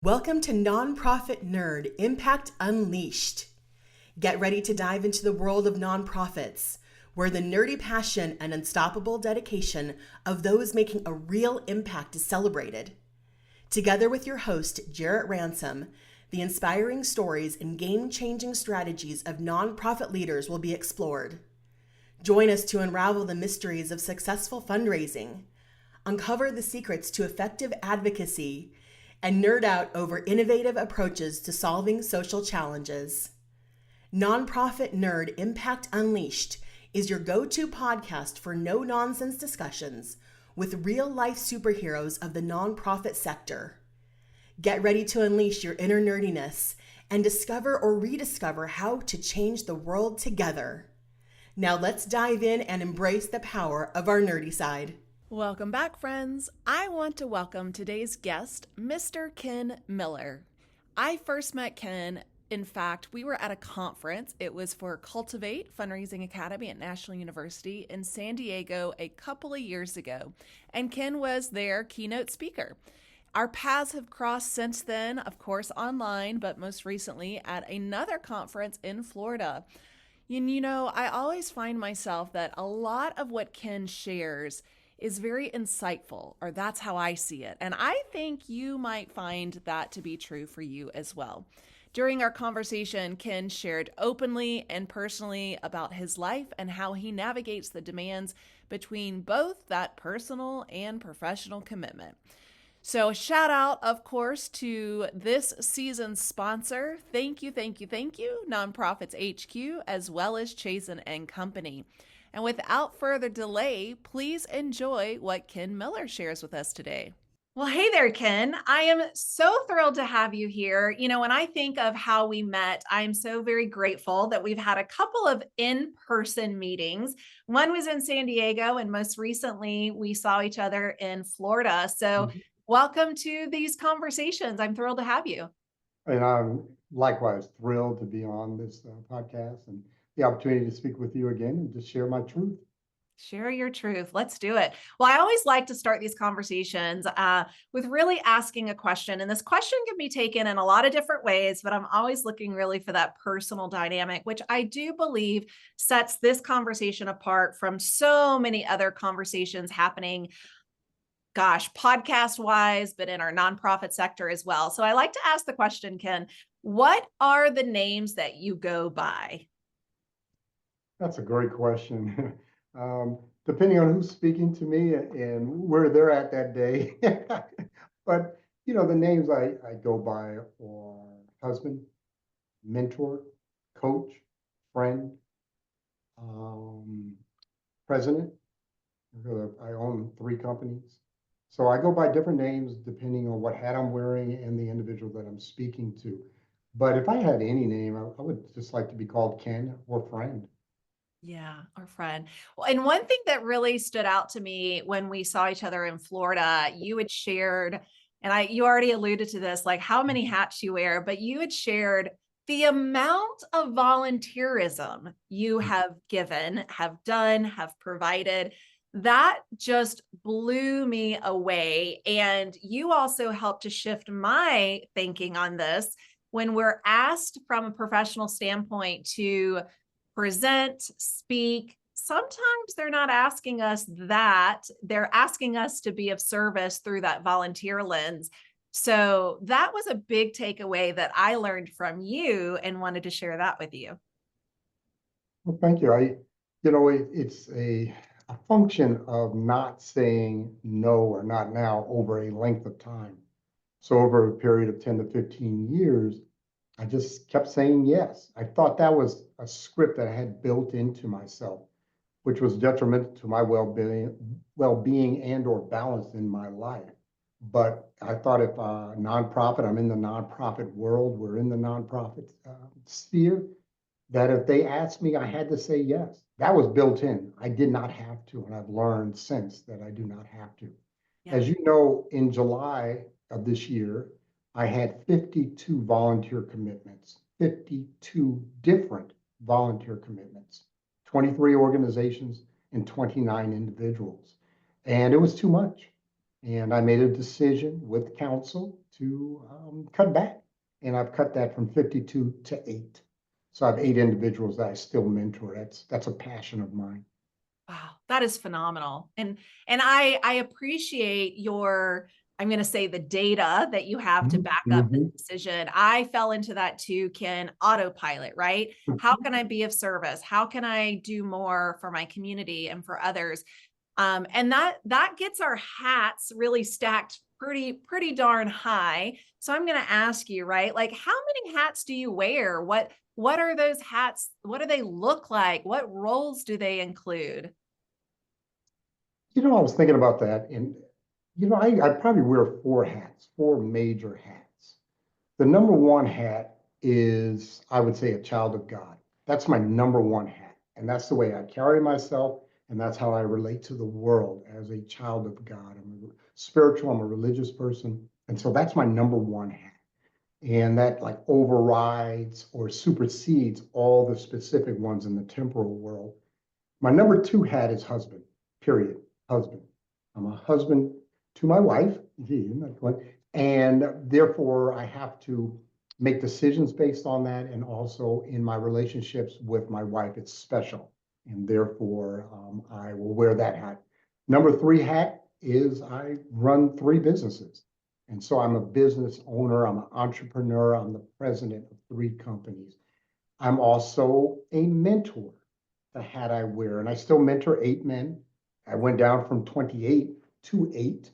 Welcome to Nonprofit Nerd Impact Unleashed. Get ready to dive into the world of nonprofits, where the nerdy passion and unstoppable dedication of those making a real impact is celebrated. Together with your host, Jarrett Ransom, the inspiring stories and game-changing strategies of nonprofit leaders will be explored. Join us to unravel the mysteries of successful fundraising, uncover the secrets to effective advocacy, and nerd out over innovative approaches to solving social challenges. Nonprofit Nerd Impact Unleashed is your go-to podcast for no-nonsense discussions with real-life superheroes of the nonprofit sector. Get ready to unleash your inner nerdiness and discover or rediscover how to change the world together. Now let's dive in and embrace the power of our nerdy side. Welcome back, friends. I want to welcome today's guest, Mr. Ken Miller. I first met Ken, in fact, we were at a conference. It was for Cultivate Fundraising Academy at National University in San Diego a couple of years ago, and Ken was their keynote speaker. Our paths have crossed since then, of course, online, but most recently at another conference in Florida. And I always find myself that a lot of what Ken shares is very insightful, or that's how I see it. And I think you might find that to be true for you as well. During our conversation, Ken shared openly and personally about his life and how he navigates the demands between both that personal and professional commitment. So a shout out, of course, to this season's sponsor. Thank you, Nonprofits HQ, as well as Chazen and Company. And without further delay, please enjoy what Ken Miller shares with us today. Well, hey there, Ken. I am so thrilled to have you here. When I think of how we met, I'm so very grateful that we've had a couple of in-person meetings. One was in San Diego, and most recently we saw each other in Florida. So welcome to these conversations. I'm thrilled to have you. And I'm likewise thrilled to be on this podcast and the opportunity to speak with you again and just share my truth. Share your truth. Let's do it. Well, I always like to start these conversations with really asking a question. And this question can be taken in a lot of different ways, but I'm always looking really for that personal dynamic, which I do believe sets this conversation apart from so many other conversations happening, podcast wise, but in our nonprofit sector as well. So I like to ask the question, Ken, what are the names that you go by? That's a great question. Depending on who's speaking to me and where they're at that day. But, the names I go by are husband, mentor, coach, friend, president. I own 3 companies. So I go by different names depending on what hat I'm wearing and the individual that I'm speaking to. But if I had any name, I would just like to be called Ken or friend. Yeah, our friend. Well, and one thing that really stood out to me when we saw each other in Florida, you had shared, and you already alluded to this, like how many hats you wear, but you had shared the amount of volunteerism you have given, have done, have provided. That just blew me away. And you also helped to shift my thinking on this when we're asked from a professional standpoint to present, speak. Sometimes they're not asking us that. They're asking us to be of service through that volunteer lens. So that was a big takeaway that I learned from you and wanted to share that with you. Well, thank you. It's a function of not saying no or not now over a length of time. So over a period of 10 to 15 years, I just kept saying yes. I thought that was a script that I had built into myself, which was detrimental to my well-being and or balance in my life. But I thought if a nonprofit, I'm in the nonprofit world, we're in the nonprofit sphere, that if they asked me, I had to say yes. That was built in. I did not have to, and I've learned since that I do not have to. Yeah. As you know, in July of this year, I had 52 volunteer commitments, 52 different volunteer commitments, 23 organizations and 29 individuals. And it was too much. And I made a decision with council to cut back. And I've cut that from 52 to 8. So I have 8 individuals that I still mentor. That's a passion of mine. Wow, that is phenomenal. And I appreciate your, I'm going to say, the data that you have to back up this Mhm. decision. I fell into that too, Ken. Autopilot, right? How can I be of service? How can I do more for my community and for others? And that gets our hats really stacked pretty darn high. So I'm going to ask you, right? Like, how many hats do you wear? What are those hats? What do they look like? What roles do they include? I was thinking about that. And, I probably wear 4 hats, 4 major hats. The number one hat is, I would say, a child of God. That's my number one hat. And that's the way I carry myself. And that's how I relate to the world as a child of God. I'm a spiritual, I'm a religious person. And so that's my number one hat. And that like overrides or supersedes all the specific ones in the temporal world. My number 2 hat is husband, period. Husband. I'm a husband to my wife, and therefore I have to make decisions based on that. And also in my relationships with my wife, it's special. And therefore, I will wear that hat. Number 3 hat is I run 3 businesses. And so I'm a business owner, I'm an entrepreneur, I'm the president of 3 companies. I'm also a mentor, the hat I wear, and I still mentor 8 men. I went down from 28 to 8,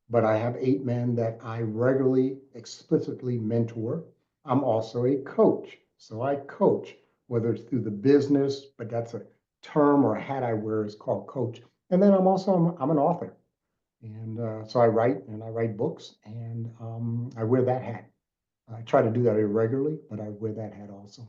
but I have 8 men that I regularly, explicitly mentor. I'm also a coach. So I coach, whether it's through the business, but that's a term or a hat I wear is called coach. And then I'm an author. And so I write books, and I wear that hat. I try to do that irregularly, but I wear that hat also.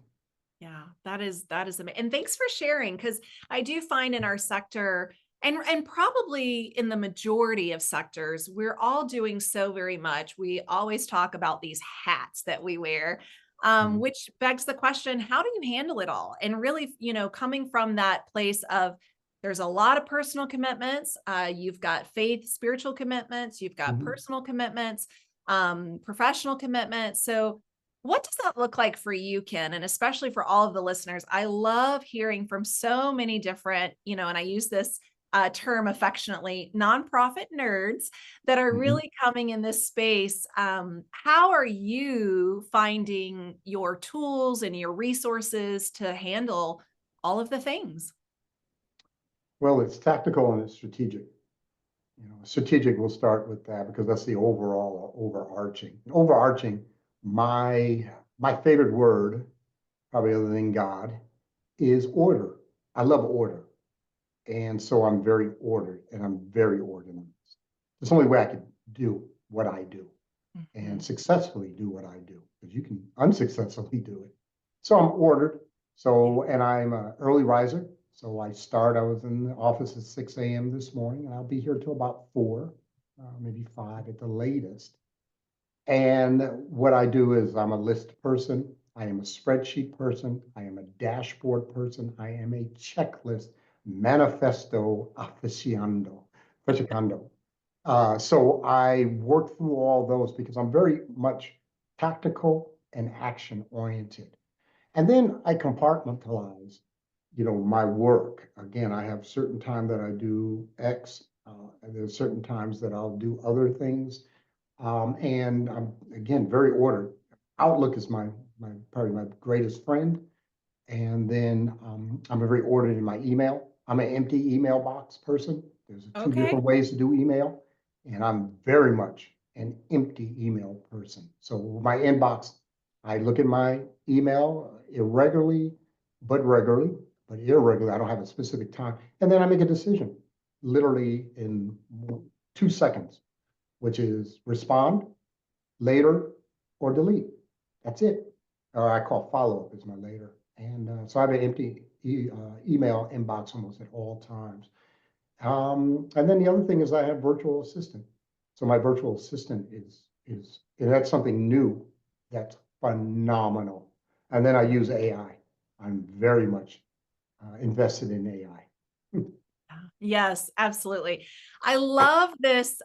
Yeah, that is amazing. And thanks for sharing, because I do find in our sector, and probably in the majority of sectors, we're all doing so very much. We always talk about these hats that we wear, Mhm. which begs the question, how do you handle it all? And really, coming from that place of there's a lot of personal commitments. You've got faith, spiritual commitments, you've got Mhm. personal commitments, professional commitments. So what does that look like for you, Ken? And especially for all of the listeners, I love hearing from so many different, and I use this term affectionately, nonprofit nerds that are Mhm. really coming in this space. How are you finding your tools and your resources to handle all of the things? Well, it's tactical and it's strategic. Strategic, we'll start with that because that's the overall or overarching. Overarching, my favorite word, probably other than God, is order. I love order. And so I'm very ordered and I'm very organized. It's the only way I could do what I do and Mhm. successfully do what I do, because you can unsuccessfully do it. So I'm ordered. Yeah. So, and I'm an early riser. So I was in the office at 6 a.m. this morning, and I'll be here till about 4, maybe 5 at the latest. And what I do is I'm a list person. I am a spreadsheet person. I am a dashboard person. I am a checklist manifesto aficionado. So I work through all those because I'm very much tactical and action oriented. And then I compartmentalize, my work. Again, I have certain time that I do X, and there's certain times that I'll do other things. And I'm, again, very ordered. Outlook is my probably my greatest friend. And then I'm very ordered in my email. I'm an empty email box person. There's 2 Okay. different ways to do email, and I'm very much an empty email person. So my inbox, I look at my email irregularly, but regularly, but irregularly. I don't have a specific time, and then I make a decision, literally in 2 seconds, which is respond later or delete. That's it. Or I call follow up is my later. And so I have an empty email inbox almost at all times. And then the other thing is I have virtual assistant. So my virtual assistant is and that's something new that's phenomenal. And then I use AI. I'm very much invested in AI. Yes, absolutely. I love this.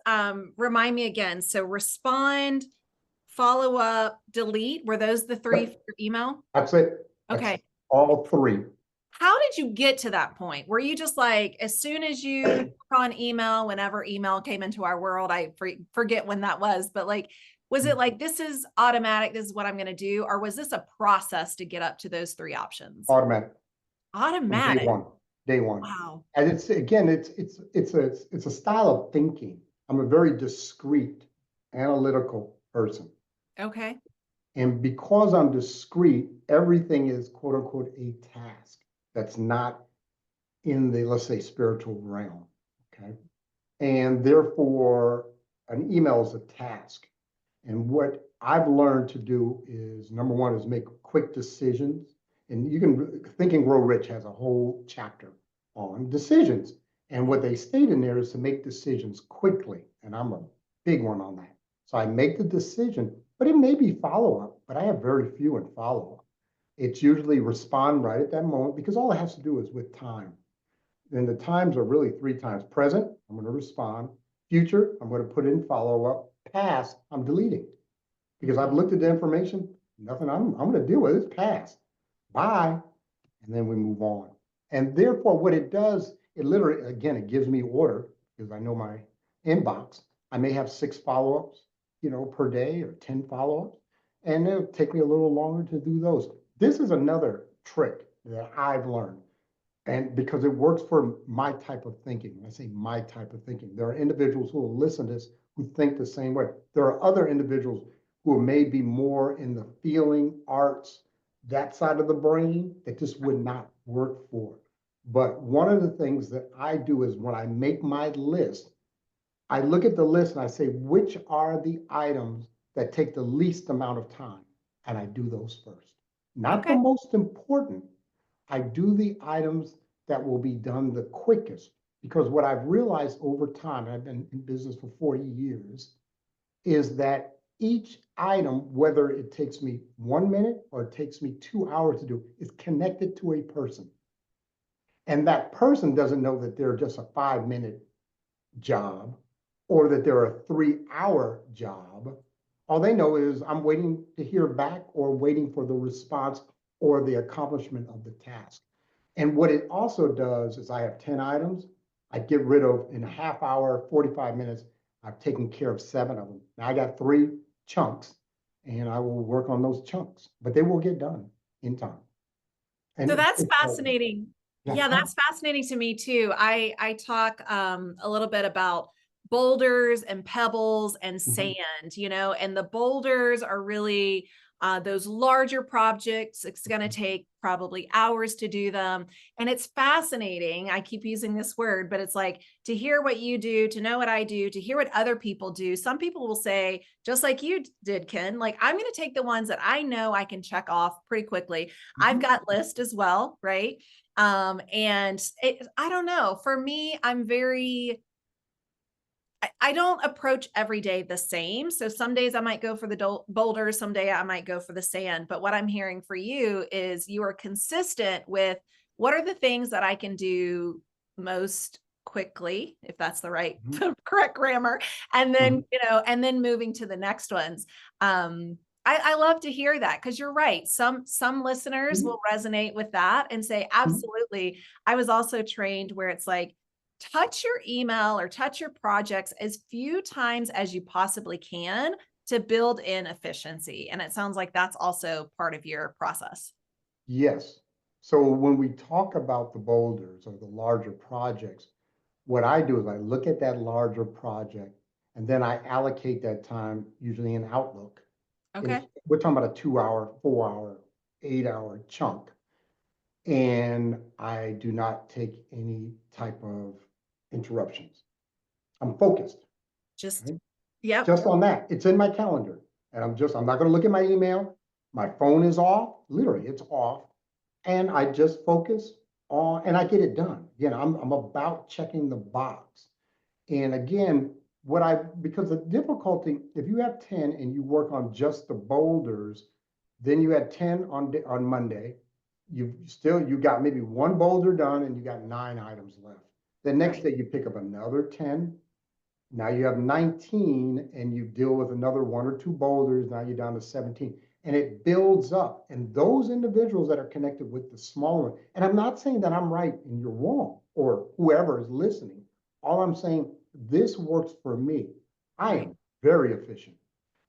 Remind me again. So respond, follow up, delete. Were those the three for your email? That's it. Okay. That's all three. How did you get to that point? Were you just like, as soon as you took on email, whenever email came into our world, I forget when that was, but like, was it like, this is automatic, this is what I'm going to do? Or was this a process to get up to those three options? Automatic. Automatic. Day one. Wow. And it's, again, it's a style of thinking. I'm a very discreet, analytical person. Okay. And because I'm discreet, everything is quote unquote a task that's not in the, let's say, spiritual realm. Okay. And therefore, an email is a task. And what I've learned to do is, number one, is make quick decisions. And you can, Think and Grow Rich has a whole chapter on decisions. And what they state in there is to make decisions quickly. And I'm a big one on that. So I make the decision, but it may be follow-up, but I have very few in follow-up. It's usually respond right at that moment, because all it has to do is with time. And the times are really three times. Present, I'm going to respond. Future, I'm going to put in follow-up. Past, I'm deleting. Because I've looked at the information, nothing I'm going to deal with. It's past. Bye. And then we move on. And therefore, what it does, it literally, again, it gives me order, because I know my inbox. I may have 6 follow-ups, per day, or 10 follow-ups. And it'll take me a little longer to do those. This is another trick that I've learned. And because it works for my type of thinking. When I say my type of thinking, there are individuals who will listen to this who think the same way. There are other individuals who may be more in the feeling, arts, that side of the brain that this would not work for. But one of the things that I do is, when I make my list, I look at the list and I say, which are the items that take the least amount of time? And I do those first. Not the most important. I do the items that will be done the quickest, because what I've realized over time, and I've been in business for 40 years, is that each item, whether it takes me 1 minute or it takes me 2 hours to do, is connected to a person. And that person doesn't know that they're just a 5-minute job, or that they're a 3-hour job. All they know is, I'm waiting to hear back, or waiting for the response or the accomplishment of the task. And what it also does is, I have 10 items. I get rid of, in a half hour, 45 minutes, I've taken care of 7 of them. Now I got 3 chunks, and I will work on those chunks, but they will get done in time. And so that's fascinating. Yeah, that's fascinating to me too. I talk a little bit about boulders and pebbles and sand, and the boulders are really those larger projects. It's going to take probably hours to do them. And it's fascinating. I keep using this word, but it's like, to hear what you do, to know what I do, to hear what other people do. Some people will say, just like you did, Ken, like, I'm going to take the ones that I know I can check off pretty quickly. I've got lists as well, right? And I don't know, for me, I don't approach every day the same. So some days I might go for the boulder, some day I might go for the sand. But what I'm hearing for you is, you are consistent with, what are the things that I can do most quickly, if that's the right, correct grammar. And then, and then moving to the next ones. I love to hear that, because you're right. Some listeners will resonate with that and say, absolutely. I was also trained where it's like, touch your email or touch your projects as few times as you possibly can to build in efficiency. And it sounds like that's also part of your process. Yes. So when we talk about the boulders or the larger projects, what I do is, I look at that larger project, and then I allocate that time, usually in Outlook. Okay. We're talking about a 2-hour, 4-hour, 8-hour chunk. And I do not take any type of interruptions. I'm focused. Just, right? yep. Just on that. It's in my calendar. And I'm not going to look at my email. My phone is off. Literally, it's off. And I just focus on, and I get it done. I'm about checking the box. And again, because the difficulty, if you have 10 and you work on just the boulders, then you had 10 on Monday. You got maybe 1 boulder done, and you got 9 items left. The next day you pick up another 10, Now you have 19 and you deal with another 1 or 2 boulders. Now you're down to 17 and it builds up. And those individuals that are connected with the smaller, and I'm not saying that I'm right and you're wrong or whoever is listening. All I'm saying, this works for me. I am very efficient,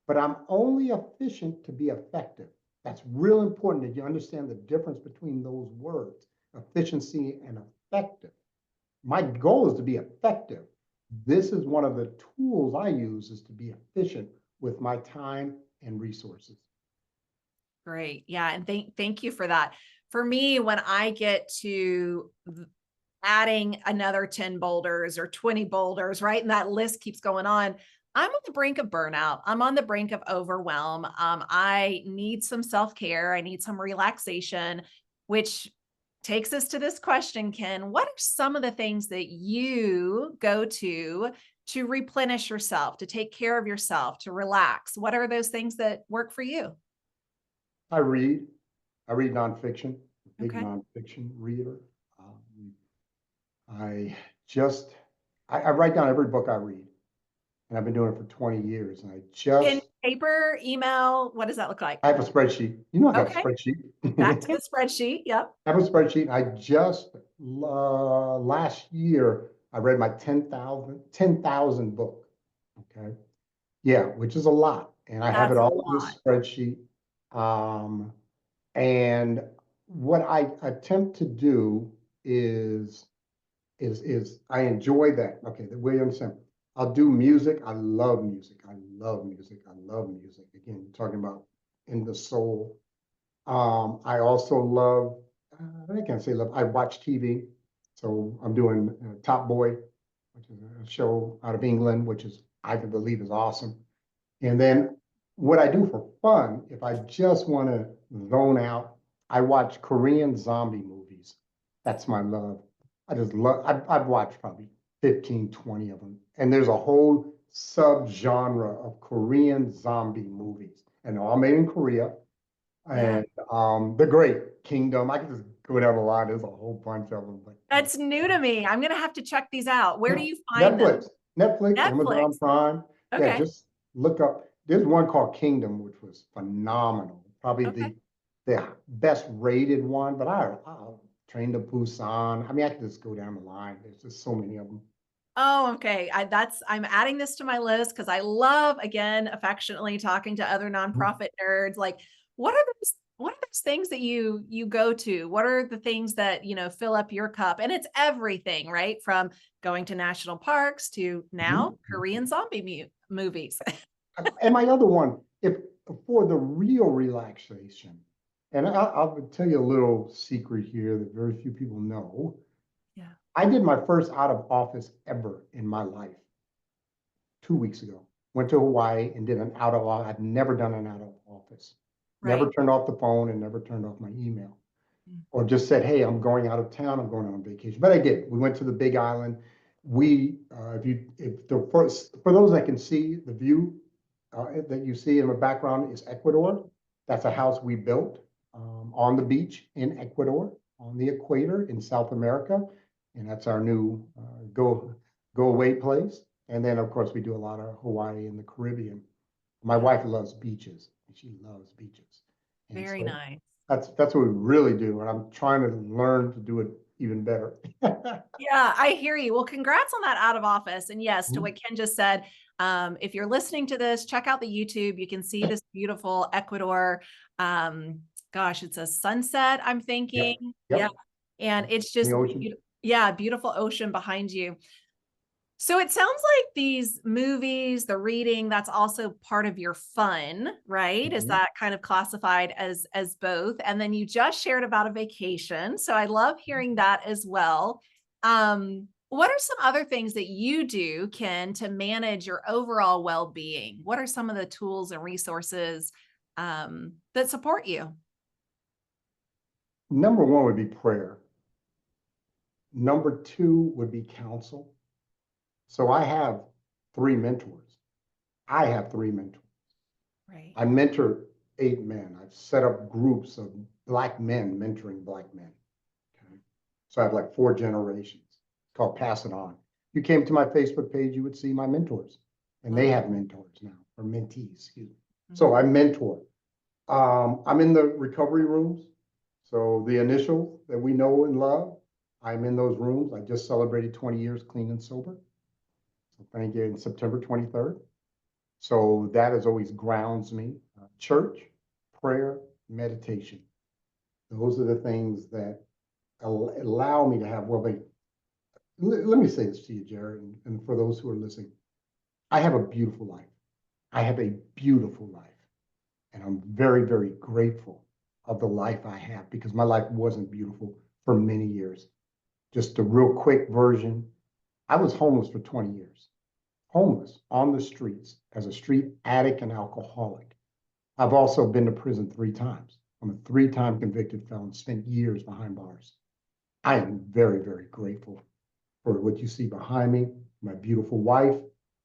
but I'm only efficient to be effective. That's real important that you understand the difference between those words, efficiency and effective. My goal is to be effective. This is one of the tools I use, is to be efficient with my time and resources. Great. Yeah. And thank you for that. For me, when I get to adding another 10 boulders or 20 boulders, right? And that list keeps going on. I'm on the brink of burnout. I'm on the brink of overwhelm. I need some self-care. I need some relaxation, which takes us to this question, Ken. What are some of the things that you go to replenish yourself, to take care of yourself, to relax? What are those things that work for you? I read nonfiction, big Okay. nonfiction reader. I just, I write down every book I read, and I've been doing it for 20 years. And In paper, email, what does that look like? I have a spreadsheet. You know, I got a Okay. spreadsheet. Back to the spreadsheet. Yep. I have a spreadsheet. I just, last year, I read my 10,000 book. Okay. Yeah, which is a lot. And I have That's it a all in this lot. spreadsheet. And what I attempt to do is I enjoy that. Okay, the way you understand. I'll do music. I love music. I love music. I love music. Again, talking about in the soul. I also love, I can't say love, I watch TV. So I'm doing Top Boy, which is a show out of England, which is, I can believe, is awesome. And then what I do for fun, if I just want to zone out, I watch Korean zombie movies. That's my love. I just love, I've watched probably 15, 20 of them. And there's a whole subgenre of Korean zombie movies. And they're all made in Korea. Yeah. And the Great Kingdom. I could just go down the line. There's a whole bunch of them. But That's new to me. I'm going to have to check these out. Where do you find them? Netflix, Netflix. Amazon Prime. Yeah, Okay. just look up. There's one called Kingdom, which was phenomenal. Probably Okay. the best rated one. But I Train to Busan. I mean, I could just go down the line. There's just so many of them. Oh, okay. I'm adding this to my list because I love, again, affectionately talking to other nonprofit nerds. Like, what are those things that you go to? What are the things that, fill up your cup? And it's everything, right? From going to national parks to now Korean zombie movies. And my other one, if for the real relaxation, and I'll tell you a little secret here that very few people know. Yeah. I did my first out of office ever in my life 2 weeks ago. Went to Hawaii and did an out of office. I've never done an out of office. Never Right. turned off the phone and never turned off my email. Mm. Or just said, hey, I'm going out of town. I'm going on vacation. But I did. We went to the Big Island. For those that can see the view that you see in the background is Ecuador. That's a house we built on the beach in Ecuador, on the equator in South America. And that's our new go away place. And then, of course, we do a lot of Hawaii and the Caribbean. My wife loves beaches. She loves beaches. And Very so nice. that's what we really do. And I'm trying to learn to do it even better. Yeah, I hear you. Well, congrats on that out of office. And yes, to what Ken just said, if you're listening to this, check out the YouTube. You can see this beautiful Ecuador. Gosh, it's a sunset, I'm thinking. Yep. Yeah. And it's just, the ocean. beautiful ocean behind you. So it sounds like these movies, the reading, that's also part of your fun, right? Is that kind of classified as both? And then you just shared about a vacation. So I love hearing that as well. What are some other things that you do, Ken, to manage your overall well-being? What are some of the tools and resources that support you? Number one would be prayer. Number two would be counsel. So I have 3 mentors. I have 3 mentors. Right. I mentor 8 men. I've set up groups of Black men mentoring Black men. Okay. So I have like 4 generations. It's called Pass It On. you came to my Facebook page, you would see my mentors. And they have mentors now, or mentees, excuse me. So I mentor. I'm in the recovery rooms. So the initials that we know and love, I'm in those rooms. I just celebrated 20 years clean and sober. So thank you, in September 23rd. So that has always grounds me. Church, prayer, meditation. Those are the things that allow me to have well-being. Let me say this to you, Jarrett, and for those who are listening. I have a beautiful life. I have a beautiful life. And I'm very, very grateful of the life I have because my life wasn't beautiful for many years. Just a real quick version. I was homeless for 20 years. Homeless on the streets as a street addict and alcoholic. I've also been to prison 3 times. I'm a 3-time convicted felon, spent years behind bars. I am very, very grateful for what you see behind me, my beautiful wife,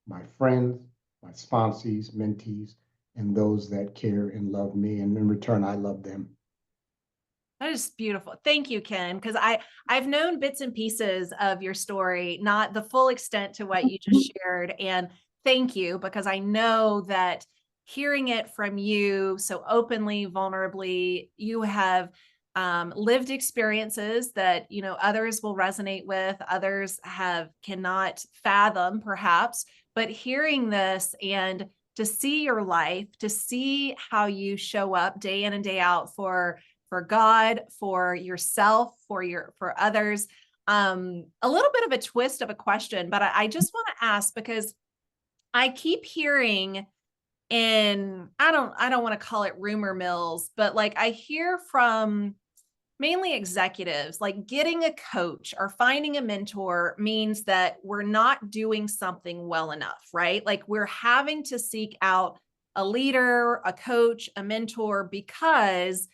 my friends, my sponsees, mentees, and those that care and love me. And in return, I love them. That is beautiful. Thank you, Ken, because I've known bits and pieces of your story, not the full extent to what you just shared. And thank you, because I know that hearing it from you so openly, vulnerably, you have lived experiences that, you know, others will resonate with, others cannot fathom perhaps, but hearing this and to see your life, to see how you show up day in and day out for God, for yourself, for others. A little bit of a twist of a question, but I just want to ask because I keep hearing I don't want to call it rumor mills, but like I hear from mainly executives, like getting a coach or finding a mentor means that we're not doing something well enough, right? Like we're having to seek out a leader, a coach, a mentor, because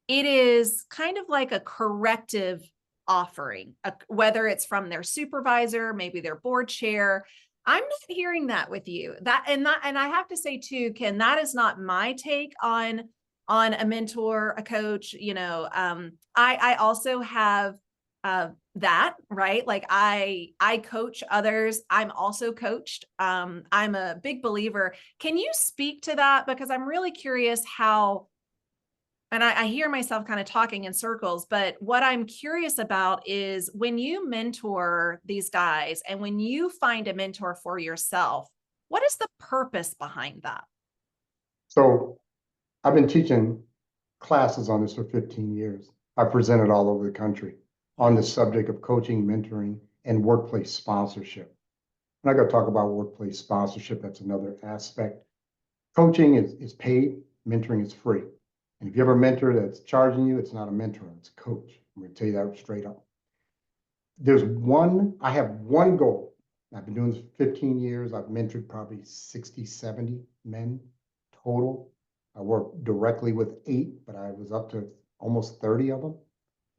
it is kind of like a corrective offering, whether it's from their supervisor, maybe their board chair. I'm not hearing that with you. And I have to say too, Ken, that is not my take on a mentor, a coach. You know, I also have that, right? Like I coach others. I'm also coached. I'm a big believer. Can you speak to that? Because I'm really curious how. And I hear myself kind of talking in circles, but what I'm curious about is when you mentor these guys and when you find a mentor for yourself, what is the purpose behind that? So I've been teaching classes on this for 15 years. I presented all over the country on the subject of coaching, mentoring, and workplace sponsorship. I'm not going to talk about workplace sponsorship. That's another aspect. Coaching is paid, mentoring is free. And if you have a mentor that's charging you, it's not a mentor, it's a coach. I'm going to tell you that straight up. I have one goal. I've been doing this for 15 years. I've mentored probably 60, 70 men total. I work directly with 8, but I was up to almost 30 of them.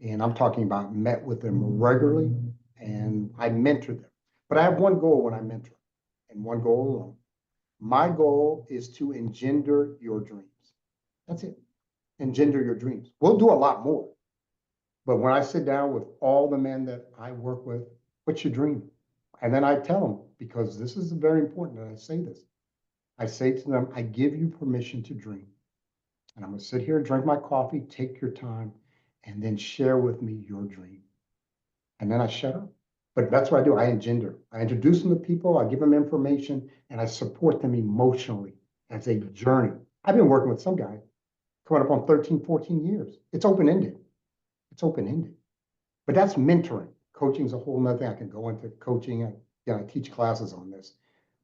And I'm talking about met with them regularly and I mentor them. But I have one goal when I mentor, and one goal alone. My goal is to engender your dreams. That's it. Engender your dreams. We'll do a lot more. But when I sit down with all the men that I work with, what's your dream? And then I tell them, because this is very important that I say this. I say to them, I give you permission to dream. And I'm going to sit here and drink my coffee, take your time, and then share with me your dream. And then I shut up. But that's what I do. I engender. I introduce them to people, I give them information, and I support them emotionally as a journey. I've been working with some guys coming up on 13, 14 years. It's open-ended. It's open-ended. But that's mentoring. Coaching is a whole nother thing. I can go into coaching. I teach classes on this.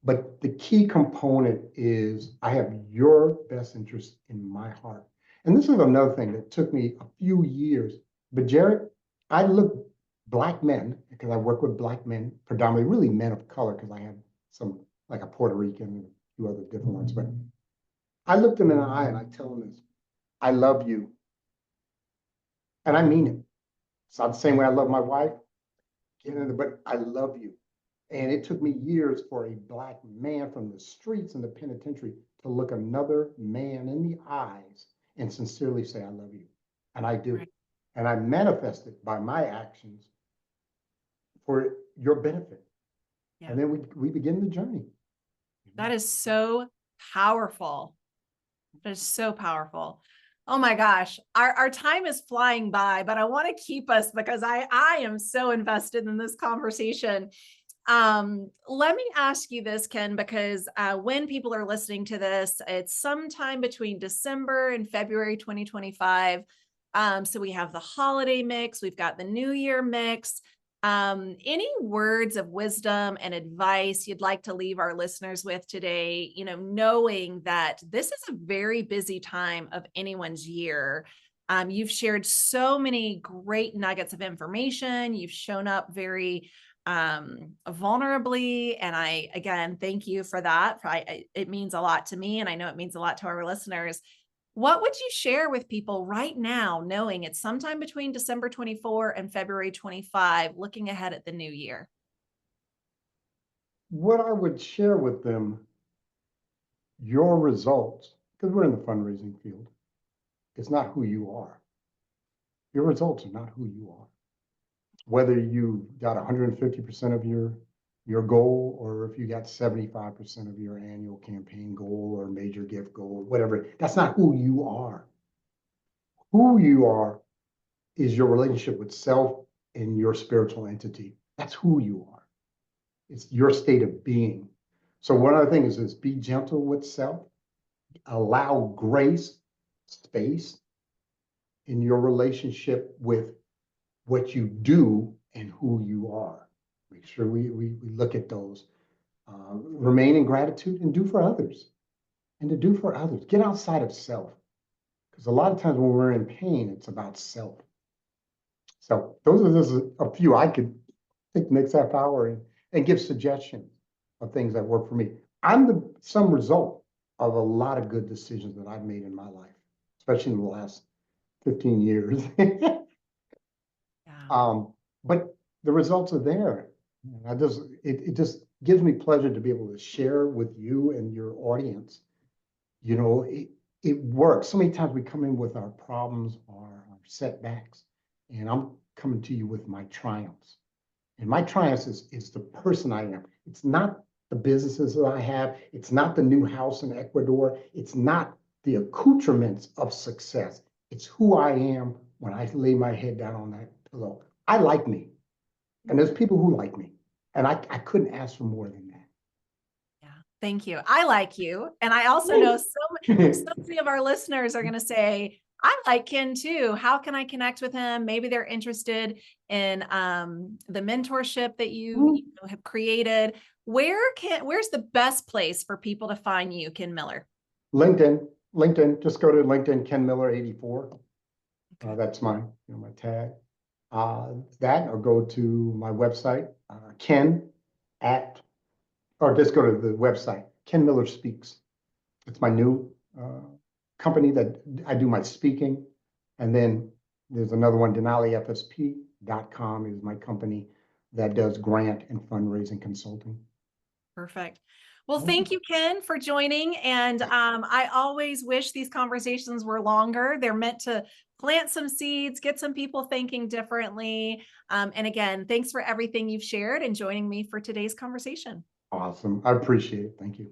But the key component is I have your best interest in my heart. And this is another thing that took me a few years. But Jarrett, I look black men, because I work with black men, predominantly really men of color, because I have some, like a Puerto Rican and a few other different ones. But I look them in the eye and I tell them this, I love you. And I mean it. It's not the same way I love my wife, but I love you. And it took me years for a black man from the streets and the penitentiary to look another man in the eyes and sincerely say, I love you. And I do. Right. And I manifest it by my actions for your benefit. Yeah. And then we begin the journey. That is so powerful. That is so powerful. Oh my gosh, our time is flying by, but I want to keep us because I am so invested in this conversation. Let me ask you this, Ken, because when people are listening to this, it's sometime between December and February 2025. So we have the holiday mix, we've got the New Year mix. Any words of wisdom and advice you'd like to leave our listeners with today, knowing that this is a very busy time of anyone's year. You've shared so many great nuggets of information. You've shown up very vulnerably. And I, again, thank you for that. It means a lot to me. And I know it means a lot to our listeners. What would you share with people right now, knowing it's sometime between December 24 and February 25, looking ahead at the new year? What I would share with them, your results, because we're in the fundraising field, it's not who you are. Your results are not who you are. Whether you got 150% of your goal, or if you got 75% of your annual campaign goal or major gift goal, whatever, that's not who you are. Who you are is your relationship with self and your spiritual entity. That's who you are. It's your state of being. So one other thing is be gentle with self, allow grace, space in your relationship with what you do and who you are. Make sure we look at those. Remain in gratitude and do for others. And to do for others. Get outside of self. Because a lot of times when we're in pain, it's about self. So those are just a few. I could take the next half hour and give suggestions of things that work for me. I'm the sum result of a lot of good decisions that I've made in my life, especially in the last 15 years. Yeah. But the results are there. It just gives me pleasure to be able to share with you and your audience. It works. So many times we come in with our problems, our setbacks, and I'm coming to you with my triumphs. And my triumphs is the person I am. It's not the businesses that I have. It's not the new house in Ecuador. It's not the accoutrements of success. It's who I am when I lay my head down on that pillow. I like me. And there's people who like me. And I couldn't ask for more than that. Yeah. Thank you. I like you. And I also know so many of our listeners are going to say, I like Ken too. How can I connect with him? Maybe they're interested in the mentorship that you have created. Where's the best place for people to find you, Ken Miller? LinkedIn. Just go to LinkedIn, Ken Miller 84. Okay. That's my tag. That, or go to my website, or just go to the website, Ken Miller Speaks. It's my new company that I do my speaking. And then there's another one, DenaliFSP.com is my company that does grant and fundraising consulting. Perfect. Well, thank you, Ken, for joining. And I always wish these conversations were longer. They're meant to plant some seeds, get some people thinking differently. And again, thanks for everything you've shared and joining me for today's conversation. Awesome. I appreciate it. Thank you.